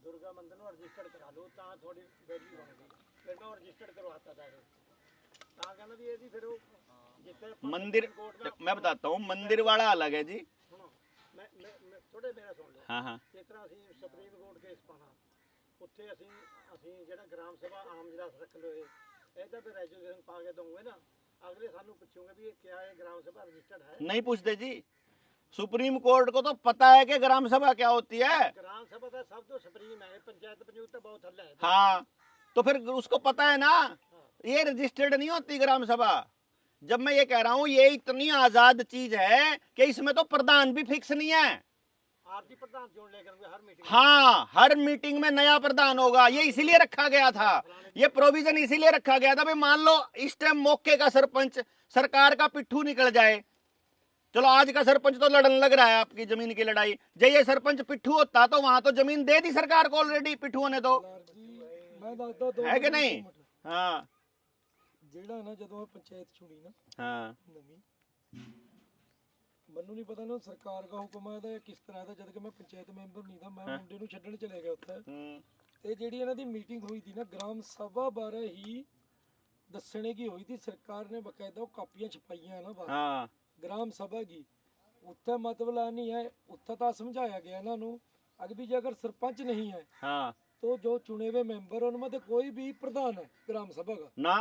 दुर्गा मंदिर में रजिस्टर्ड करा लो, थोड़ी वैल्यू बनेगी। फिर मैं रजिस्टर्ड करवाता था, कहना भी ये जी फिर मंदिर, मैं बताता हूँ, मंदिर वाला अलग है जी। सुनो, मैं थोड़े मेरा सुन लो। हाँ हाँ, जिस तरह ਅਸੀਂ ਸੁਪਰੀਮ ਕੋਰਟ ਕੇਸ ਪਾਣਾ, ਉੱਥੇ ਅਸੀਂ ਜਿਹੜਾ ग्राम सभा आम इजलास रख लो, ਇਹਦਾ ਵੀ ਰੈਜੂਲੇਸ਼ਨ ਪਾ ਕੇ ਦੋਗੇ ना, अगले सानू पूछोगे भी ये क्या है, ग्राम सभा रजिस्टर्ड है? नहीं पूछते जी। सुप्रीम कोर्ट को तो पता है कि ग्राम सभा क्या होती है। ग्राम सभा का सब तो सुप्रीम है, पंचायत पंचायत तो बहुत हल्ला है। हाँ, तो फिर उसको पता है ना, ये रजिस्टर्ड नहीं होती ग्राम सभा। जब मैं ये कह रहा हूँ ये इतनी आजाद चीज है कि इसमें तो प्रधान भी फिक्स नहीं है। आरती प्रधान जोड़ लेकर हर मीटिंग, हाँ, हर मीटिंग में नया प्रधान होगा। ये इसीलिए रखा गया था, ये प्रोविजन इसीलिए रखा गया था। भाई मान लो इस टाइम मौके का सरपंच सरकार का पिट्ठू निकल जाए, चलो आज का सरपंच तो लड़न लग रहा है आपकी जमीन की लड़ाई, जब ये सरपंच पिट्ठू होता तो वहां तो जमीन दे दी सरकार को ऑलरेडी, पिट्ठू ने तो, है कि नहीं? हाँ, ਜਿਹੜਾ ਨਾ ਜਦੋਂ ਪੰਚਾਇਤ ਚੁਣੀ ਨਾ हाँ, ਨਵੀਂ, ਮੈਨੂੰ ਨਹੀਂ ਪਤਾ ਨਾ ਸਰਕਾਰ ਦਾ ਹੁਕਮ ਹੈ ਜਾਂ ਕਿਸ ਤਰ੍ਹਾਂ ਦਾ, ਜਦ ਕਿ ਮੈਂ ਪੰਚਾਇਤ ਮੈਂਬਰ ਨਹੀਂ था, ਮੈਂ ਮੁੰਡੇ ਨੂੰ ਛੱਡਣ ਚਲੇ ਗਿਆ ਉੱਥੇ। ਤੇ ਜਿਹੜੀ ਇਹਨਾਂ ਦੀ ਮੀਟਿੰਗ ਹੋਈ ਸੀ ਨਾ ग्राम सभा ਬਾਰੇ ਹੀ ਦੱਸਣੇ ਕੀ ਹੋਈ ਸੀ, ਸਰਕਾਰ ਨੇ ਬਕਾਇਦਾ ਉਹ ਕਾਪੀਆਂ ਛਪਾਈਆਂ ਨਾ ਬਾਹਰ हाँ, ग्राम सभा की। ਉੱਥੇ ਮਤਲਬ ਨਹੀਂ ਹੈ, ਉੱਥੇ ਤਾਂ ਸਮਝਾਇਆ ਗਿਆ ਇਹਨਾਂ ਨੂੰ अगर भी अगर सरपंच नहीं है हाँ, तो जो चुने हुए मेंबर उनमें तो कोई भी प्रधान है ग्राम सभा का, ना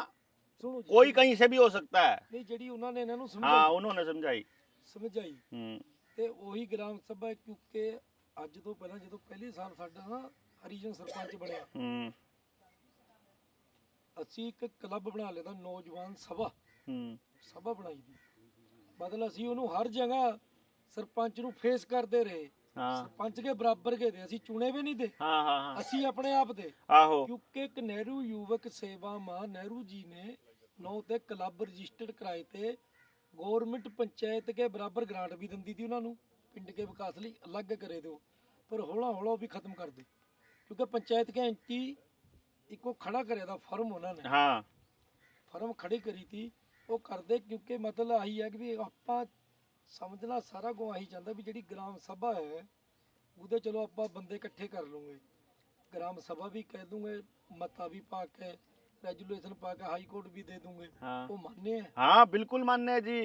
सुनो जी, कोई कहीं से भी हो सकता है। नहीं ਜਿਹੜੀ ਉਹਨਾਂ ਨੇ ਇਹਨਾਂ ਨੂੰ हाँ, उन्होंने समझाई। ਸਮਝਾਈ ਤੇ ਉਹੀ ਗ੍ਰਾਮ ਸਭਾ, ਕਿਉਂਕਿ ਅੱਜ ਤੋਂ ਪਹਿਲਾਂ ਜਦੋਂ ਪਹਿਲੇ ਸਾਲ ਸਾਡਾ ਨਾ ਹਰੀਜਨ ਸਰਪੰਚ ਬਣਿਆ, ਅਸੀਂ ਇੱਕ ਕਲੱਬ ਬਣਾ ਲਿਆ ਤਾਂ ਨੌਜਵਾਨ ਸਭਾ ਬਣਾਈ ਦੀ। ਮਤਲਬ ਅਸੀਂ ਉਹਨੂੰ ਹਰ ਜਗ੍ਹਾ ਸਰਪੰਚ ਨੂੰ ਫੇਸ ਕਰਦੇ ਰਹੇ, हाँ सरपंच के बराबर के थे, ਅਸੀਂ ਚੁਣੇ ਵੀ ਨਹੀਂ थे, हाँ हाँ हाँ ਅਸੀਂ ਆਪਣੇ ਆਪ ਦੇ। आहो क्योंकि एक नेहरू युवक सेवा मां नेहरू जी ने 9 ਤੇ क्लब रजिस्टर्ड कराए थे। गवर्नमेंट पंचायत के बराबर ग्रांट भी दिंदी थी उन्होंने, पिंड के विकास लिए अलग करे दो, पर हौला हौला भी खत्म कर दे, क्योंकि पंचायत के एंटी इको खड़ा करे था फर्म उन्होंने, हाँ फर्म खड़ी करी थी वो कर दे। क्योंकि मतलब आही है कि भी ਆਪਾਂ ਸਮਝਣਾ ਸਾਰਾ ਕੋ ਆਹੀ ਚਾਹੁੰਦਾ ਵੀ ਜਿਹੜੀ ਗ੍ਰਾਮ ਸਭਾ ਹੈ ਉਹਦੇ ਚਲੋ ਆਪਾਂ ਬੰਦੇ ਇਕੱਠੇ ਕਰ ਲੂਗੇ, ग्राम सभा भी कह दूंगे, मता भी पा के रेजुलेशन पा के हाई कोर्ट भी दे दूंगे, हाँ वो मान्य है। हाँ बिल्कुल मान्य है जी,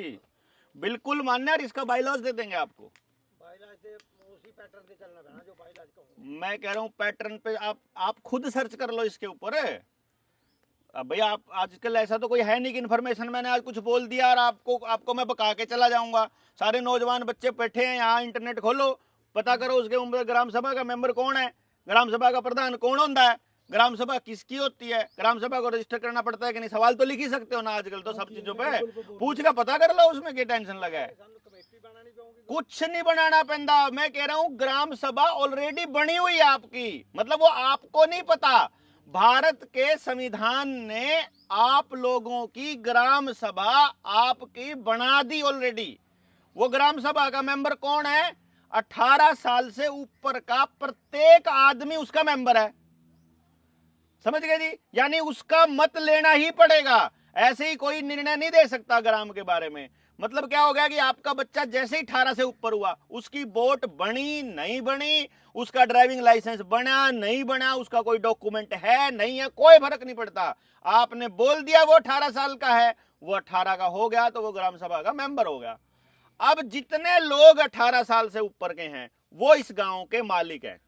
बिल्कुल मान्य है। और इसका बाइलॉज दे देंगे आपको, उसी पैटर्न से चलना है जो बाइलॉज का। मैं कह रहा हूँ पैटर्न पे आप खुद सर्च कर लो इसके ऊपर। अब भैया आप आजकल ऐसा तो कोई है नहीं कि इन्फॉर्मेशन मैंने आज कुछ बोल दिया और आपको मैं बका के चला जाऊंगा। सारे नौजवान बच्चे बैठे हैं यहाँ, इंटरनेट खोलो, पता करो उसके उम्र ग्राम सभा का मेंबर कौन है, ग्राम सभा का प्रधान कौन होता है, ग्राम सभा किसकी होती है, ग्राम सभा को रजिस्टर करना पड़ता है कि नहीं। सवाल तो लिख ही सकते हो ना आजकल तो सब चीजों पे पूछ का पता कर लो, उसमें क्या टेंशन लगा है। कुछ नहीं बनाना पैंदा, मैं कह रहा हूं ग्राम सभा ऑलरेडी बनी हुई है आपकी, मतलब वो आपको नहीं पता। भारत के संविधान ने आप लोगों की ग्राम सभा आपकी बना दी ऑलरेडी। वो ग्राम सभा का मेंबर कौन है, 18 साल से ऊपर का प्रत्येक आदमी उसका मेंबर है, समझ गए जी। यानी उसका मत लेना ही पड़ेगा, ऐसे ही कोई निर्णय नहीं दे सकता ग्राम के बारे में। मतलब क्या हो गया कि आपका बच्चा जैसे ही 18 से ऊपर हुआ, उसकी वोट बनी नहीं बनी, उसका ड्राइविंग लाइसेंस बना नहीं बना, उसका कोई डॉक्यूमेंट है नहीं है, कोई फर्क नहीं पड़ता। आपने बोल दिया वो 18 साल का है, वो 18 का हो गया तो वो ग्राम सभा का मेंबर हो गया। अब जितने लोग 18 साल से ऊपर के हैं वो इस गांव के मालिक हैं,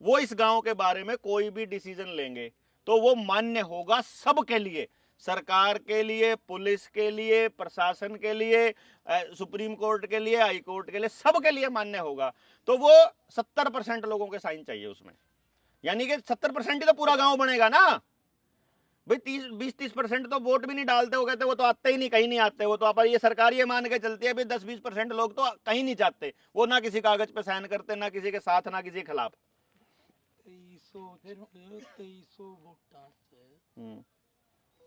वो इस गांव के बारे में कोई भी डिसीजन लेंगे तो वो मान्य होगा सबके लिए, सरकार के लिए, पुलिस के लिए, प्रशासन के लिए, सुप्रीम कोर्ट के लिए, हाई कोर्ट के लिए, सबके लिए मान्य होगा। तो वो 70% लोगों के साइन चाहिए उसमें, यानी कि 70% ही तो पूरा गांव बनेगा ना भाई। 20-30% तो वोट भी नहीं डालते हो, कहते वो तो आते ही नहीं, कहीं नहीं आते, वो तो आप ये सरकार ये मान के चलती है भाई 10-20% लोग तो कहीं नहीं जाते, वो ना किसी कागज पे साइन करते, ना किसी के साथ, ना किसी के खिलाफ। 2300 ਵੋਟਾਂ ਚ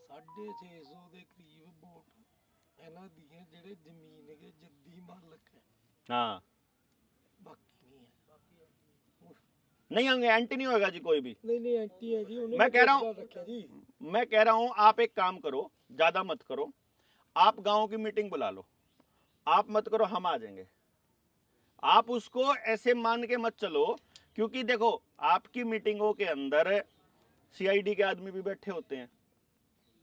650 ਦੇ ਕਰੀਬ ਵੋਟ ਇਹਨਾਂ ਦੀਆਂ ਜਿਹੜੇ ਜ਼ਮੀਨ ਦੇ ਜੱਦੀ ਮਾਲਕ ਹੈ, हाँ ਬਾਕੀ ਨਹੀਂ ਹੈ। नहीं होंगे, एंटी नहीं होगा जी कोई भी। नहीं एंटी है जी, उन्होंने मैं कह रहा हूं, रखा जी। मैं कह रहा हूं आप एक काम करो, ज्यादा मत करो, आप गांव की मीटिंग बुला लो, आप मत करो हम आ जाएंगे, आप उसको ऐसे मान के मत चलो, क्योंकि देखो आपकी मीटिंगों के अंदर सीआईडी के आदमी भी बैठे होते हैं,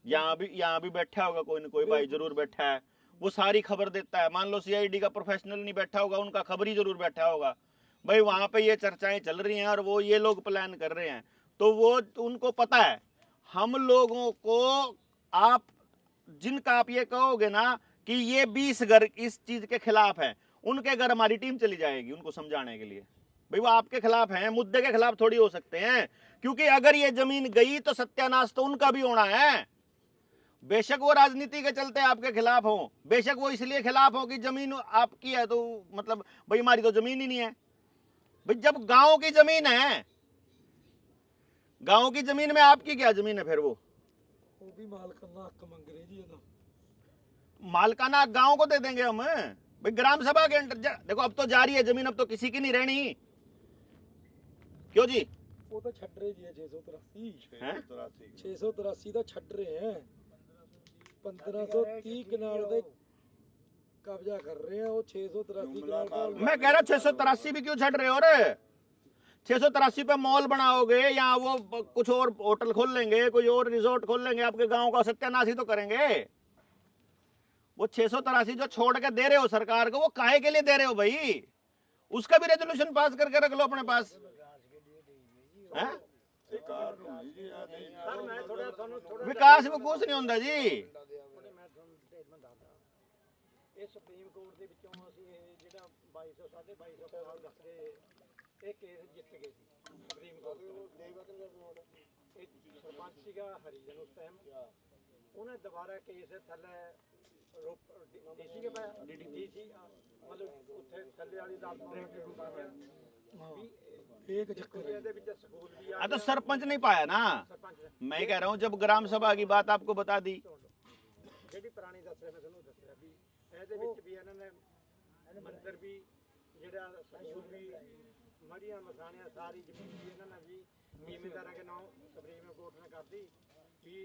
यहाँ भी बैठा होगा कोई ना कोई भाई जरूर बैठा है, वो सारी खबर देता है। मान लो सीआईडी का प्रोफेशनल नहीं बैठा होगा, उनका खबर ही जरूर बैठा होगा भाई, वहां पे ये चर्चाएं चल रही हैं और वो ये लोग प्लान कर रहे हैं, तो वो उनको पता है। हम लोगों को आप जिनका आप ये कहोगे ना कि ये 20 घर इस चीज के खिलाफ है, उनके घर हमारी टीम चली जाएगी उनको समझाने के लिए। भाई वो आपके खिलाफ हैं, मुद्दे के खिलाफ थोड़ी हो सकते हैं, क्योंकि अगर ये जमीन गई तो सत्यानाश तो उनका भी होना है। बेशक वो राजनीति के चलते आपके खिलाफ हो, बेशक वो इसलिए खिलाफ हो कि जमीन आपकी है, तो मतलब भाई हमारी तो जमीन ही नहीं है। भाई जब गांव की जमीन है, गांव की जमीन में आपकी क्या जमीन है फिर? वो भी मालकाना हक मांग रहे जी, मालकाना गांव को दे देंगे हम भाई, ग्राम सभा के अंदर। देखो अब तो जारी है जमीन, अब तो किसी की नहीं रहनी, क्यों जी? वो तो छट रहे जी है 683 683 683 ਦਾ ਛੱਡ ਰਹੇ हैं, 1530 ਕਨਾਲ ਦੇ कब्जा कर रहे हैं, वो 683 कनाल का। मैं कह रहा 683 भी क्यों छड़ रहे हो रे? 683 पे मॉल बनाओगे या वो कुछ और होटल खोल लेंगे, कोई और रिजॉर्ट खोल लेंगे, आपके गांव का सत्यानाश ही तो करेंगे। वो 683 जो छोड़ के दे रहे हो सरकार को, वो काहे के लिए दे रहे हो भाई? उसका भी रेजोल्यूशन पास करके रख लो अपने पास, हैं? विकास में कुछ नहीं होता जी। ਇਹ ਸੁਪਰੀਮ ਕੋਰਟ ਦੇ ਵਿੱਚੋਂ ਅਸੀਂ ਜਿਹੜਾ 2200 2250 ਕਨਾਲ ਦੱਸਦੇ ਇਹ ਕੇਸ ਜਿੱਤ ਗਏ ਸੀ ਸੁਪਰੀਮ ਕੋਰਟ ਤੋਂ। ਇਹ ਸਰਪੰਚ ਸੀਗਾ ਹਰੀਜਨ ਉਸ ਟਾਈਮ, ਉਹਨੇ ਦੁਬਾਰਾ ਕੇਸ ਥੱਲੇ ਡੀਸੀ ਕੇ ਪਾਇਆ ਡੀਸੀ ਮਤਲਬ ਉੱਥੇ ਥੱਲੇ ਵਾਲੀ ਦਾ एक चक्कर है। ਇਹਦੇ ਵਿੱਚ ਸਕੂਲ ਵੀ ਆ हाँ तो सरपंच नहीं पाया ना, मैं कह रहा हूँ जब ग्राम सभा की बात आपको बता दी। ਜਿਹੜੀ ਪੁਰਾਣੀ ਦੱਸ ਰਿਹਾ ਮੈਂ ਤੁਹਾਨੂੰ ਦੱਸ ਰਿਹਾ ਵੀ ਇਹਦੇ ਵਿੱਚ ਵੀ ਇਹਨਾਂ ਨੇ ਮੰਦਰ ਵੀ ਜਿਹੜਾ ਸਕੂਲ ਵੀ ਮੜੀਆਂ ਮਸਾਣੀਆਂ ਸਾਰੀ ਜ਼ਮੀਨ ਵੀ ਇਹਨਾਂ ਨੇ ਜੀ ਜ਼ਿਮੀਂਦਾਰਾਂ ਦੇ ਨਾਮ ਸੁਪਰੀਮ ਕੋਰਟ ਨੇ ਕਰਤੀ ਵੀ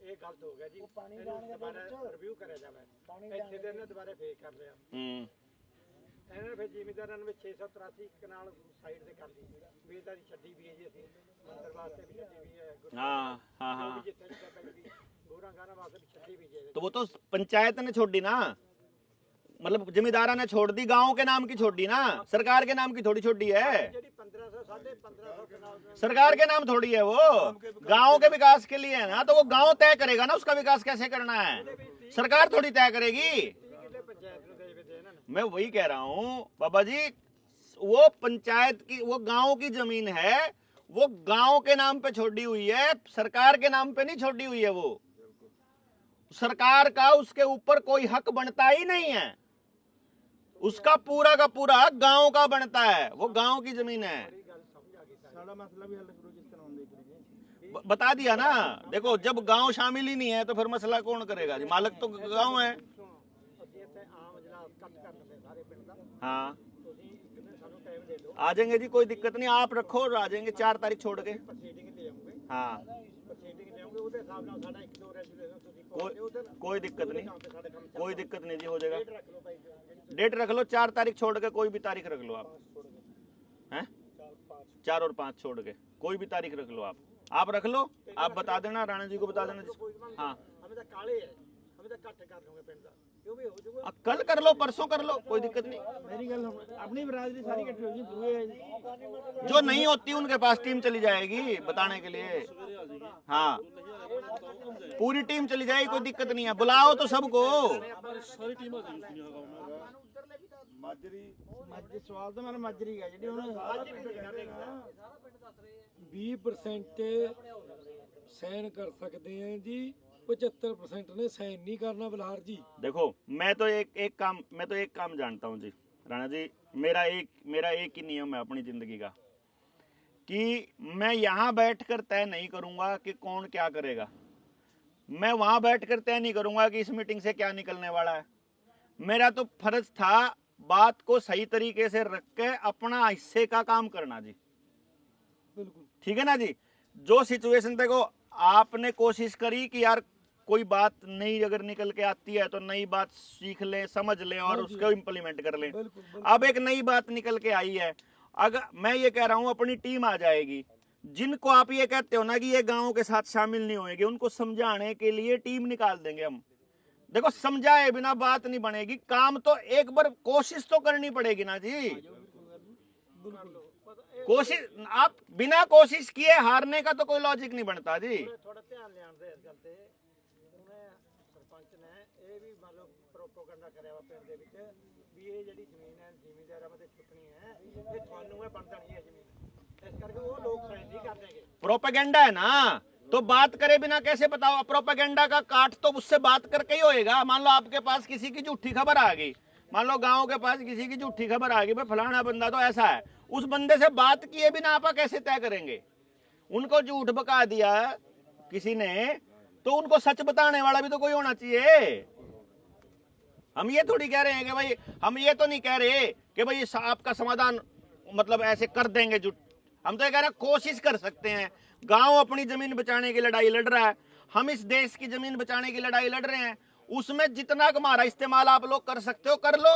ਇਹ ਗਲਤ ਹੋ ਗਿਆ ਜੀ ਇਹਨੂੰ ਦੁਬਾਰਾ ਰਿਵਿਊ ਕਰਿਆ ਜਾਵੇ ਇੱਥੇ ਦੇ ਇਹਨੇ ਦੁਬਾਰਾ ਫੇਰ ਕਰ ਲਿਆ ਇਹਨਾਂ ਨੇ ਫਿਰ ਜ਼ਿਮੀਂਦਾਰਾਂ ਨੂੰ 683 ਕਨਾਲ ਸਾਈਡ ਤੇ ਕਰ ਲਈ ਵੀ ਇਹ ਤਾਂ ਛੱਡੀ ਵੀ ਹੈ ਜੀ ਅਸੀਂ ਮੰਦਰ ਵਾਸਤੇ ਵੀ ਛੱਡੀ ਵੀ ਹੈ हाँ हाँ हाँ, ਜਿੱਥੇ ਜਿੱਥੇ ਪੈਂਦੀ ਗੋਰਾ ਗਾਰਾ ਵਾਸਤੇ ਵੀ ਛੱਡੀ ਵੀ ਹੈ तो वो तो पंचायत ने छोड़ दी ना, मतलब जमींदारा ने छोड़ दी, गांव के नाम की छोड़ दी ना, सरकार के नाम की थोड़ी छोड़ दी है। ਜਿਹੜੀ 1500 1550 ਕਨਾਲ सरकार के नाम थोड़ी है वो, गांव के विकास के लिए है ना, तो वो गांव तय करेगा ना उसका विकास कैसे करना है, सरकार थोड़ी तय करेगी। 30 ਕਿੱਲੇ ਪੰਚਾਇਤ ਨੂੰ ਦੇ ਦਿੱਤੇ ਇਹਨਾਂ ਨੇ मैं वही कह रहा हूँ बाबा जी, वो पंचायत की वो गांव की जमीन है, वो गांव के नाम पे छोड़ी हुई है, सरकार के नाम पे नहीं छोड़ी हुई है। वो सरकार का उसके ऊपर कोई हक बनता ही नहीं है, उसका पूरा का पूरा गांव का बनता है, वो गांव की जमीन है। ਸਾਡਾ ਮਸਲਾ ਵੀ ਹੱਲ ਕਰੋ ਜਿਸ ਤਰ੍ਹਾਂ ਹੁੰਦੇ ਕਰੀਏ बता दिया ना, देखो जब गांव शामिल ही नहीं है तो फिर मसला कौन करेगा जी, मालिक तो गांव है। ਅਸੀਂ ਇੱਥੇ ਆਮ ਇਜਲਾਸ ਕੱਟ ਕਰ ਦਿੰਦੇ ਸਾਰੇ ਪਿੰਡ ਦਾ हाँ ਤੁਸੀਂ ਇੱਕ ਦਿਨ ਸਾਨੂੰ ਟਾਈਮ ਦੇ ਦਿਓ आ जाएंगे जी, कोई दिक्कत नहीं, आप रखो और आ जाएंगे 4 तारीख छोड़ के। ਪ੍ਰੋਸੀਡਿੰਗ ਲੈ ਆਉਂਗੇ हाँ ਪ੍ਰੋਸੀਡਿੰग ਲੈ ਆਉਂਗੇ ਉਹਦੇ ਹਿਸਾਬ ਨਾਲ ਸਾਡਾ ਇੱਕ ਦੋ ਰੈਜੂਲੇਸ਼ਨ ਤੁਸੀਂ ਪਾਉਂਦੇ ਉਹਦੇ ਨਾਲ कोई दिक्कत नहीं, ਸਾਡੇ ਕੰਮ कोई दिक्कत नहीं जी, हो जाएगा। ਚੱਲ ਰੱਖ ਲਓ ਭਾਈ ਜਿਹੜੀ डेट रख लो 4 तारीख छोड़ के, कोई भी तारीख रख लो आप, ਛੋੜ ਗਏ हैं 4 5 4 और 5 छोड़ के कोई भी तारीख रख लो आप रख लो, आप बता देना, राणा जी को बता देना जिसको। हाँ हमें तो काले है हमें तो कट कर दूंगे पिंड का क्यों भी हो जाएगा कल कर लो, परसों कर लो, कोई दिक्कत नहीं। मेरी गल अपनी बरादरी सारी इकट्ठी होगी दूए जो नहीं होती उनके पास टीम चली जाएगी बताने के लिए। हाँ पूरी टीम चली जाएगी, कोई दिक्कत नहीं है, बुलाओ तो सबको। हमारी सारी टीम आ जाएगी उसमें यहाँ गाँव में। ਮਾਜਰੀ मज सवाल तो मैंने मजरी है जी 20% ਸਾਈਨ ਕਰ ਸਕਦੇ ਆ ਜੀ, 75% ਨੇ ਸਾਈਨ ਨਹੀਂ ਕਰਨਾ ਬਲਹਾਰ ਜੀ। देखो मैं तो एक काम जानता हूँ जी राणा जी, मेरा एक ही नियम है अपनी जिंदगी का कि मैं यहाँ बैठकर तय नहीं करूंगा कि कौन क्या करेगा, मैं वहां बैठकर तय नहीं करूंगा कि इस मीटिंग से क्या निकलने वाला है। मेरा तो फर्ज था बात को सही तरीके से रख के अपना हिस्से का काम करना जी, ਬਿਲਕੁਲ ठीक है ना जी। जो सिचुएशन देखो आपने कोशिश करी कि यार कोई बात नई अगर निकल के आती है तो नई बात सीख लें, समझ लें और उसको इम्प्लीमेंट कर लें। बिल्कुल अब एक नई बात निकल के आई है, अगर मैं ये कह रहा हूँ अपनी टीम आ जाएगी, जिनको आप ये कहते हो ना कि ये गाँव के साथ शामिल नहीं होंगे, उनको समझाने के लिए टीम निकाल देंगे हम। देखो समझाए बिना बात नहीं बनेगी, काम तो एक बार कोशिश तो करनी पड़ेगी ना जी। कोशिश आप बिना कोशिश किए हारने का तो कोई लॉजिक नहीं बनता जी। थोड़ा ध्यान लिया इस गल ते उन्हें सरपंच ने ये भी मतलब प्रोपोगंडा करया वा पिंड दे विच भी ये जेडी जमीन है ਜ਼ਿਮੀਂਦਾਰਾਂ ਮਤੇ ਚੁੱਕਣੀ है ये ਤੁਹਾਨੂੰ है बन जानी है जमीन, इस करके वो लोग साइन नहीं कर देंगे। प्रोपेगेंडा है ना, तो बात करे बिना कैसे बताओ, प्रोपेगेंडा का काट तो उससे बात करके ही होएगा। मान लो आपके पास किसी की झूठी खबर आ गई, मान लो गांव के पास किसी की झूठी खबर आ गई, भाई फलाना बंदा तो ऐसा है, उस बंदे से बात किए बिना आप कैसे तय करेंगे। उनको झूठ बका दिया किसी ने तो उनको सच बताने वाला भी तो कोई होना चाहिए। हम ये थोड़ी कह रहे हैं कि भाई, हम ये तो नहीं कह रहे कि भाई आपका समाधान मतलब ऐसे कर देंगे झूठ, हम तो ये कह रहे हैं कोशिश कर सकते हैं। गांव अपनी जमीन बचाने की लड़ाई लड़ रहा है, हम इस देश की जमीन बचाने की लड़ाई लड़ रहे हैं, उसमें जितना हमारा इस्तेमाल आप लोग कर सकते हो कर लो।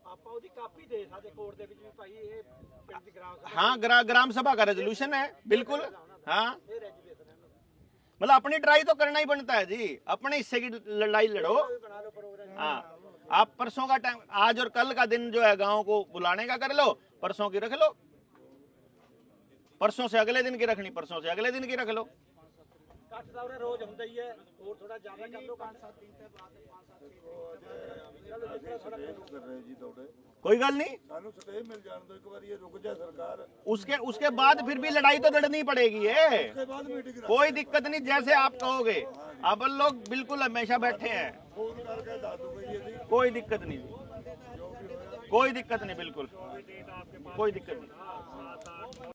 ਆਪਾਂ ਉਹਦੀ ਕਾਪੀ ਦੇ ਸਾਡੇ ਕੋਰਟ ਦੇ ਵਿੱਚ ਵੀ ਭਾਈ ਇਹ ਪਿੰਡ ਦੀ ਗ੍ਰਾਮ ਸਭਾ हाँ ग्राम सभा का रेजोल्यूशन है बिल्कुल। हाँ ਇਹ ਰੈਜੂਲੇਸ਼ਨ है मतलब अपनी ट्राई तो करना ही बनता है जी, अपने हिस्से की लड़ाई लड़ो। बना लो प्रोग्राम। हाँ आप परसों का टाइम, आज और कल का दिन जो है गांव को बुलाने का कर लो, परसों की रख लो, परसों से अगले दिन की रखनी, परसों से अगले दिन की रख लो। ਕੱਟ ਦਾ ਉਹਨੇ ਰੋਜ਼ ਹੁੰਦਾ ਹੀ ਹੈ, ਹੋਰ ਥੋੜਾ ਜ਼ਿਆਦਾ ਕਰ ਲਓ 5-7 ਦਿਨ ਤੇ ਬਾਅਦ 5-7 ਚਲੋ ਜਿੱਦਾਂ ਥੋੜਾ ਕਰ ਰਹੇ ਜੀ ਤੁਹਾਡੇ कोई गल नहीं, ਸਾਨੂੰ ਸਟੇ ਮਿਲ ਜਾਣ ਦੋ ਇੱਕ ਵਾਰੀ, ਇਹ ਰੁਕ ਜਾ सरकार, उसके बाद फिर भी लड़ाई तो लड़नी पड़ेगी है, उसके बाद मीटिंग कोई दिक्कत नहीं, जैसे आप कहोगे। अब लोग बिल्कुल हमेशा बैठे हैं। ਫੋਨ ਕਰਕੇ ਦੱਸ ਦੂੰਗਾ ਜੀ ਅਸੀਂ कोई दिक्कत नहीं जी, कोई दिक्कत नहीं, बिल्कुल कोई दिक्कत नहीं।